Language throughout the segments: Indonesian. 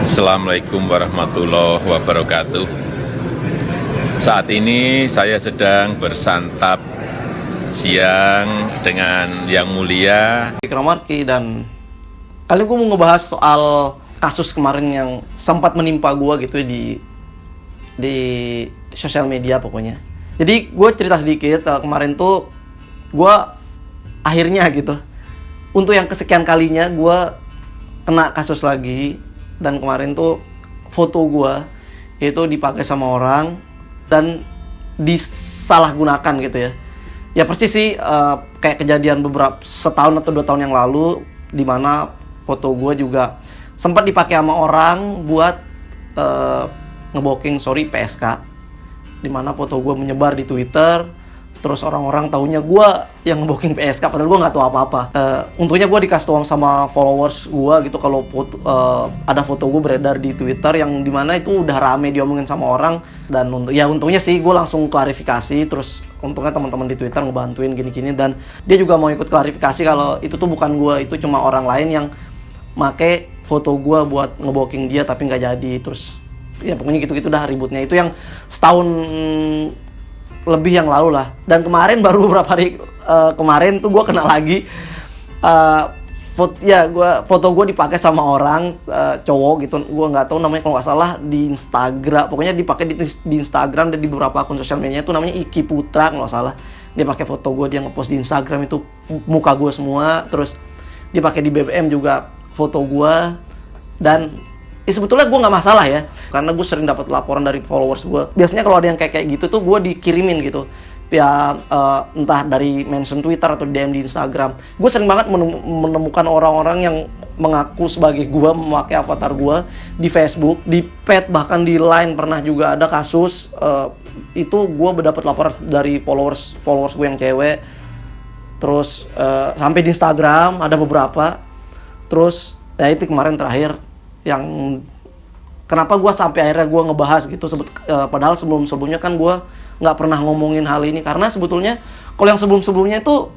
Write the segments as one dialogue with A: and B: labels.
A: Assalamualaikum warahmatullahi wabarakatuh. Saat ini saya sedang bersantap siang dengan Yang Mulia
B: Ikram Marki, dan kali gue mau ngebahas soal kasus kemarin yang sempat menimpa gue gitu ya di sosial media pokoknya. Jadi gue cerita sedikit, kemarin tuh gue akhirnya gitu untuk yang kesekian kalinya gue kena kasus lagi, dan kemarin tuh foto gue itu dipakai sama orang dan disalahgunakan gitu ya. Ya persis sih kayak kejadian beberapa setahun atau 2 tahun yang lalu, di mana foto gue juga sempat dipakai sama orang buat ngebooking PSK, di mana foto gue menyebar di Twitter. Terus orang-orang taunya gue yang ngebooking PSK, padahal gue nggak tahu apa-apa. Untungnya gue dikasih tahu sama followers gue gitu kalau ada foto gue beredar di Twitter yang dimana itu udah rame diomongin sama orang. Dan untungnya sih gue langsung klarifikasi. Terus untungnya teman-teman di Twitter ngebantuin gini-gini, dan dia juga mau ikut klarifikasi kalau itu tuh bukan gue, itu cuma orang lain yang make foto gue buat ngebooking dia tapi nggak jadi. Terus ya pokoknya gitu-gitu dah ributnya. Itu yang setahun lebih yang lalu lah. Dan kemarin baru beberapa hari kemarin tuh gue kena lagi foto gue dipakai sama orang cowok gitu. Gue nggak tahu namanya, kalau nggak salah di Instagram, pokoknya dipakai di Instagram dan di beberapa akun sosial media itu namanya Iki Putra kalau nggak salah. Dia pakai foto gue, dia ngepost di Instagram itu muka gue semua. Terus dia pakai di BBM juga foto gue. Dan sebetulnya gue nggak masalah ya, karena gue sering dapat laporan dari followers gue. Biasanya kalau ada yang kayak gitu tuh gue dikirimin gitu ya, entah dari mention Twitter atau DM di Instagram. Gue sering banget menemukan orang-orang yang mengaku sebagai gue, memakai avatar gue di Facebook, di pet, bahkan di Line pernah juga ada kasus. Itu gue mendapat laporan dari followers gue yang cewek. Terus sampai di Instagram ada beberapa. Terus ya itu kemarin terakhir yang kenapa gue sampai akhirnya gue ngebahas gitu. Padahal sebelumnya kan gue nggak pernah ngomongin hal ini, karena sebetulnya kalau yang sebelumnya itu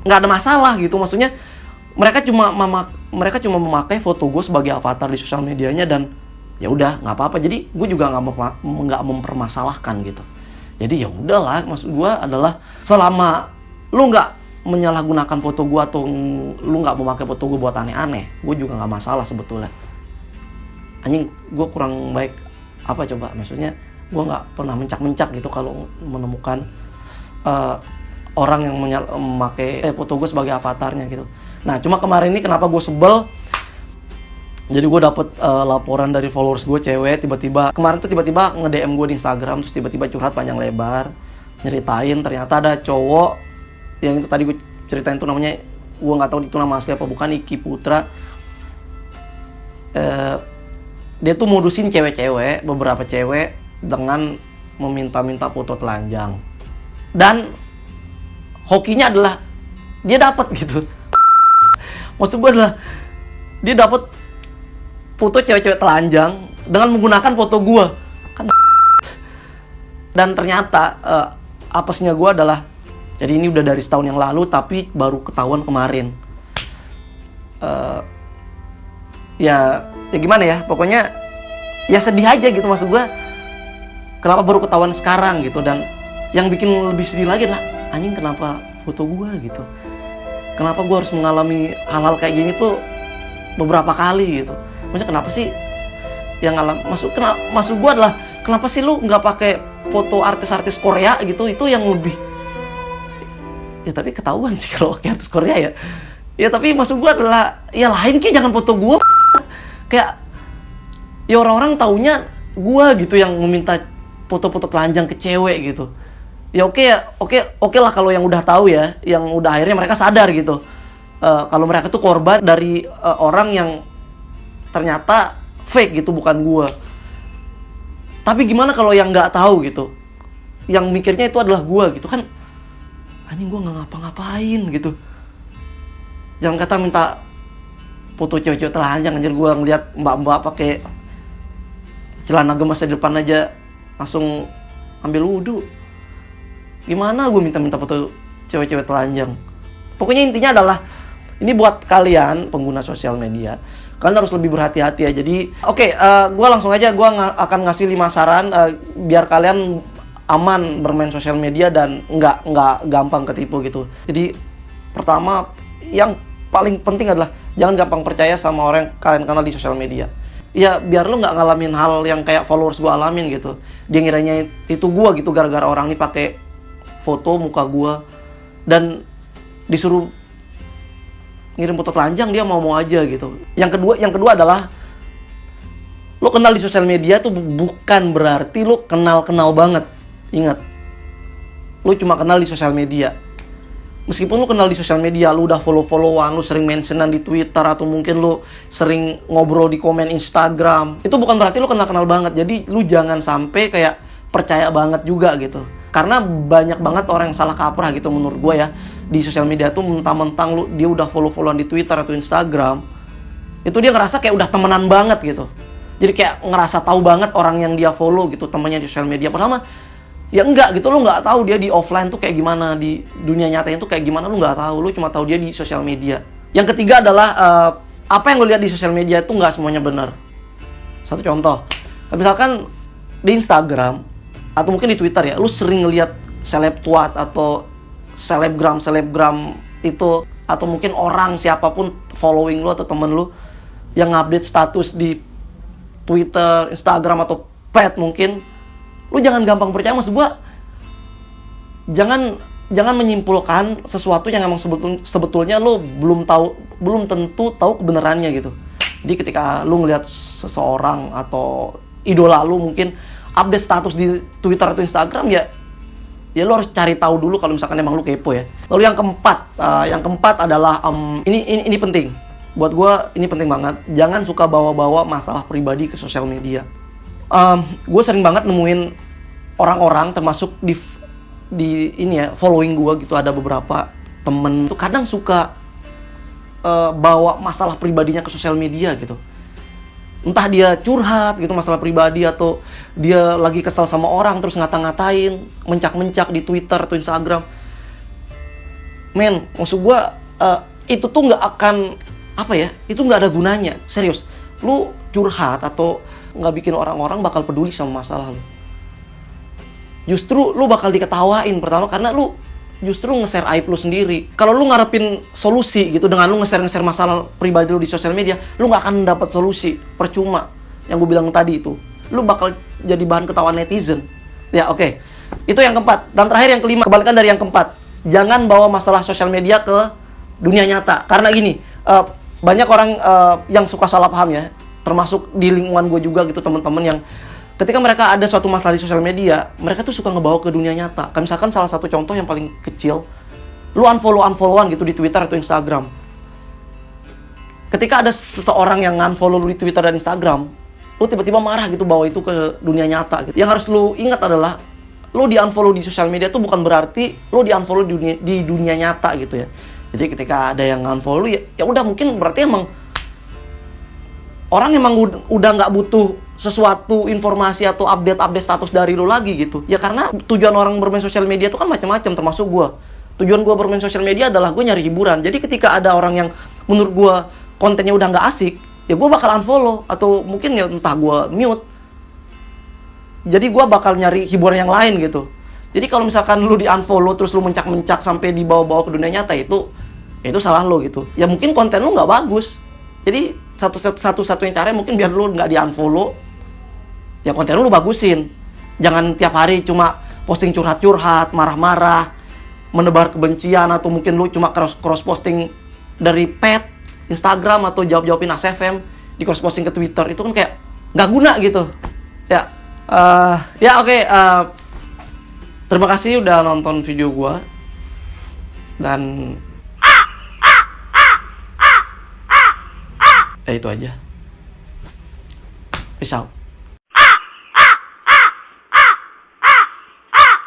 B: nggak ada masalah gitu. Maksudnya mereka cuma memakai foto gue sebagai avatar di sosial medianya, dan ya udah nggak apa-apa. Jadi gue juga nggak mempermasalahkan gitu. Jadi ya udahlah, maksud gue adalah selama lu nggak menyalahgunakan foto gue atau lu nggak memakai foto gue buat aneh-aneh, gue juga nggak masalah sebetulnya. Anjing, gue kurang baik apa coba? Maksudnya gue nggak pernah mencak-mencak gitu kalau menemukan orang yang memakai foto gue sebagai avatarnya gitu. Nah cuma kemarin ini kenapa gue sebel? Jadi gue dapet laporan dari followers gue cewek, tiba-tiba nge-DM gue di Instagram, terus tiba-tiba curhat panjang lebar, nyeritain ternyata ada cowok yang itu tadi gue ceritain, itu namanya, gue nggak tahu itu nama asli apa bukan, Iki Putra. Dia tuh modusin beberapa cewek dengan meminta-minta foto telanjang, dan hokinya adalah dia dapat gitu. Maksud gue adalah dia dapat foto cewek-cewek telanjang dengan menggunakan foto gue kan. Dan ternyata apesnya gue adalah, jadi ini udah dari setahun yang lalu tapi baru ketahuan kemarin. Ya gimana ya, pokoknya ya sedih aja gitu. Maksud gue kenapa baru ketahuan sekarang gitu. Dan yang bikin lebih sedih lagi adalah, anjing kenapa foto gue gitu. Kenapa gue harus mengalami hal-hal kayak gini tuh beberapa kali gitu. Maksudnya kenapa sih yang maksud gue adalah, kenapa sih lu nggak pakai foto artis-artis Korea gitu, itu yang lebih. Ya tapi ketahuan sih kalau kayak artis Korea ya. Ya tapi maksud gue adalah, ya lain kayak jangan foto gue. Kayak ya orang-orang taunya gue gitu yang meminta foto-foto telanjang ke cewek gitu. Ya oke lah kalau yang udah tahu ya, yang udah akhirnya mereka sadar gitu. Kalau mereka tuh korban dari orang yang ternyata fake gitu, bukan gue. Tapi gimana kalau yang nggak tahu gitu, yang mikirnya itu adalah gue gitu kan. Anjing, gue nggak ngapa-ngapain gitu. Jangan kata minta foto cewek-cewek telanjang, anjir. Gue ngeliat mbak-mbak pakai celana gemas di depan aja langsung ambil wudhu. Gimana gue minta foto cewek-cewek telanjang? Pokoknya intinya adalah, ini buat kalian pengguna sosial media, Kalian harus lebih berhati-hati ya. Jadi oke, gue langsung aja akan ngasih 5 saran biar kalian aman bermain sosial media dan nggak gampang ketipu gitu. Jadi pertama, yang paling penting adalah jangan gampang percaya sama orang yang kalian kenal di sosial media. Ya biar lu nggak ngalamin hal yang kayak followers gue alamin gitu. Dia ngiranya itu gue gitu gara-gara orang ini pakai foto muka gue dan disuruh ngirim foto telanjang, dia mau aja gitu. Yang kedua adalah lo kenal di sosial media tuh bukan berarti lo kenal banget. Ingat, lo cuma kenal di sosial media. Meskipun lo kenal di sosial media, lo udah follow-followan, lo sering mentionan di Twitter, atau mungkin lo sering ngobrol di komen Instagram, itu bukan berarti lo kenal banget. Jadi lo jangan sampai kayak percaya banget juga gitu. Karena banyak banget orang yang salah kaprah gitu menurut gue ya. Di sosial media tuh mentang-mentang dia udah follow-followan di Twitter atau Instagram, itu dia ngerasa kayak udah temenan banget gitu. Jadi kayak ngerasa tahu banget orang yang dia follow gitu, temennya di sosial media. Padahal ya enggak gitu, lu nggak tahu dia di offline tuh kayak gimana, di dunia nyatanya tuh kayak gimana, lu nggak tahu. Lu cuma tahu dia di sosial media. Yang ketiga adalah apa yang lu lihat di sosial media itu nggak semuanya benar. Satu contoh, misalkan di Instagram atau mungkin di Twitter ya, lu sering ngelihat seleb tuat atau selebgram itu, atau mungkin orang siapapun following lu atau temen lu yang update status di Twitter, Instagram atau pet mungkin, lu jangan gampang percaya. Maksud gua, jangan menyimpulkan sesuatu yang emang sebetulnya lu belum tentu tahu kebenarannya gitu. Jadi ketika lu ngelihat seseorang atau idola lu mungkin update status di Twitter atau Instagram, ya lu harus cari tahu dulu kalau misalkan emang lu kepo ya. Lalu yang keempat adalah ini penting buat gue, ini penting banget. Jangan suka bawa-bawa masalah pribadi ke sosial media. Gue sering banget nemuin orang-orang termasuk di ini ya, following gue gitu, ada beberapa temen tuh kadang suka bawa masalah pribadinya ke sosial media gitu. Entah dia curhat gitu masalah pribadi, atau dia lagi kesel sama orang terus ngata-ngatain, mencak-mencak di Twitter atau Instagram. Men, maksud gue itu tuh nggak akan itu nggak ada gunanya. Serius, lu curhat atau nggak bikin orang-orang bakal peduli sama masalah lu. Justru lu bakal diketawain pertama karena lu justru nge-share aib lu sendiri. Kalau lu ngarepin solusi gitu dengan lu nge-share masalah pribadi lu di sosial media, lu nggak akan dapat solusi. Percuma. Yang gue bilang tadi itu, lu bakal jadi bahan ketawa netizen. Ya oke. Itu yang keempat. Dan terakhir yang kelima, kebalikan dari yang keempat, jangan bawa masalah sosial media ke dunia nyata. Karena gini, banyak orang yang suka salah paham ya, termasuk di lingkungan gue juga gitu, teman-teman yang ketika mereka ada suatu masalah di sosial media, mereka tuh suka ngebawa ke dunia nyata. Kayak misalkan salah satu contoh yang paling kecil, lu unfollowan gitu di Twitter atau Instagram. Ketika ada seseorang yang unfollow lu di Twitter dan Instagram, lu tiba-tiba marah gitu bawa itu ke dunia nyata gitu. Yang harus lu ingat adalah, lu di unfollow di sosial media tuh bukan berarti lu di unfollow di dunia nyata gitu ya. Jadi ketika ada yang unfollow, ya udah, mungkin berarti orang emang udah nggak butuh sesuatu informasi atau update status dari lu lagi gitu. Ya karena tujuan orang bermain sosial media itu kan macam-macam, termasuk gue. Tujuan gue bermain sosial media adalah gue nyari hiburan. Jadi ketika ada orang yang menurut gue kontennya udah nggak asik, ya gue bakal unfollow atau mungkin ya entah gue mute. Jadi gue bakal nyari hiburan yang lain gitu. Jadi kalau misalkan lu di unfollow terus lu mencak-mencak sampai dibawa-bawa ke dunia nyata, itu salah lu gitu. Ya mungkin konten lu nggak bagus. Jadi satu-satunya cara mungkin biar lu nggak di unfollow, ya konten lu bagusin. Jangan tiap hari cuma posting curhat-curhat, marah-marah, menebar kebencian, atau mungkin lu cuma cross posting dari pet Instagram atau jawab-jawabin ASFM di cross posting ke Twitter. Itu kan kayak nggak guna gitu. Ya oke. Terima kasih udah nonton video gua, dan itu aja. Peace out.